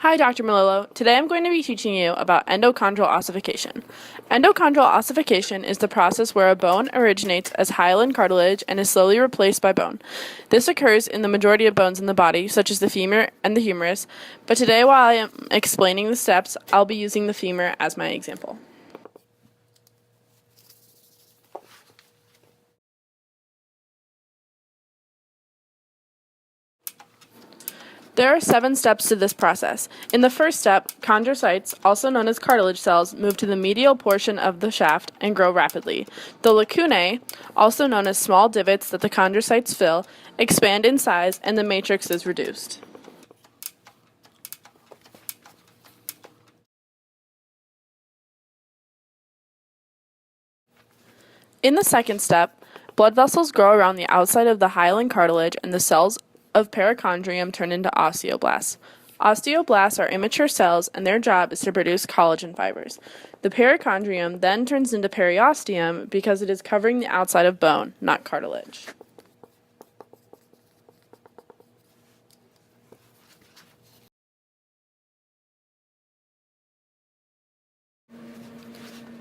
Hi, Dr. Malillo. Today I'm going to be teaching you about endochondral ossification. Endochondral ossification is the process where a bone originates as hyaline cartilage and is slowly replaced by bone. This occurs in the majority of bones in the body, such as the femur and the humerus, but today while I am explaining the steps, I'll be using the femur as my example. There are 7 steps to this process. In the first step, chondrocytes, also known as cartilage cells, move to the medial portion of the shaft and grow rapidly. The lacunae, also known as small divots that the chondrocytes fill, expand in size and the matrix is reduced. In the second step, blood vessels grow around the outside of the hyaline cartilage and the cells of perichondrium turn into osteoblasts. Osteoblasts are immature cells and their job is to produce collagen fibers. The perichondrium then turns into periosteum because it is covering the outside of bone, not cartilage.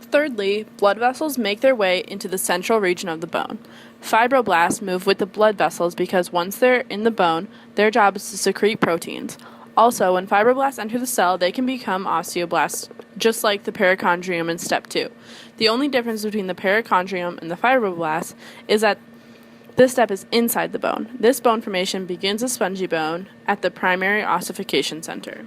Thirdly, blood vessels make their way into the central region of the bone. Fibroblasts move with the blood vessels because once they're in the bone, their job is to secrete proteins. Also, when fibroblasts enter the cell, they can become osteoblasts, just like the perichondrium in step 2. The only difference between the perichondrium and the fibroblasts is that this step is inside the bone. This bone formation begins as spongy bone at the primary ossification center.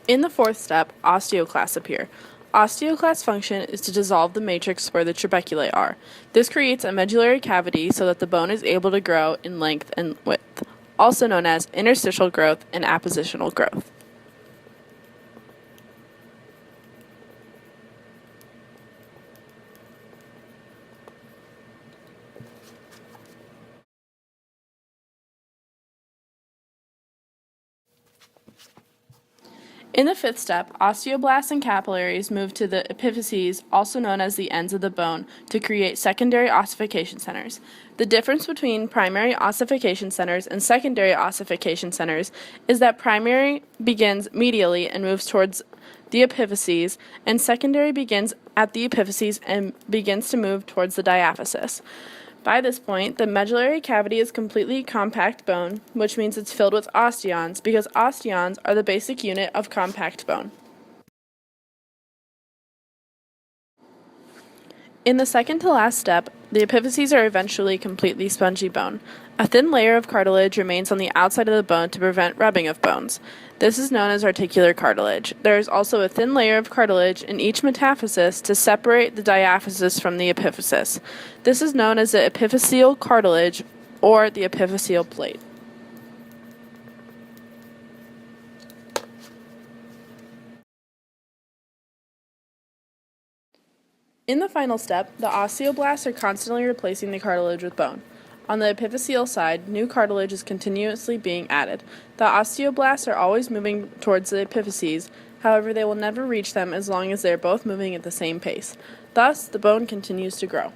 In the fourth step, osteoclasts appear. Osteoclast function is to dissolve the matrix where the trabeculae are. This creates a medullary cavity so that the bone is able to grow in length and width, also known as interstitial growth and appositional growth. In the fifth step, osteoblasts and capillaries move to the epiphyses, also known as the ends of the bone, to create secondary ossification centers. The difference between primary ossification centers and secondary ossification centers is that primary begins medially and moves towards the epiphyses, and secondary begins at the epiphyses and begins to move towards the diaphysis. By this point, the medullary cavity is completely compact bone, which means it's filled with osteons, because osteons are the basic unit of compact bone. In the second to last step, the epiphyses are eventually completely spongy bone. A thin layer of cartilage remains on the outside of the bone to prevent rubbing of bones. This is known as articular cartilage. There is also a thin layer of cartilage in each metaphysis to separate the diaphysis from the epiphysis. This is known as the epiphyseal cartilage or the epiphyseal plate. In the final step, the osteoblasts are constantly replacing the cartilage with bone. On the epiphyseal side, new cartilage is continuously being added. The osteoblasts are always moving towards the epiphyses, however they will never reach them as long as they are both moving at the same pace. Thus, the bone continues to grow.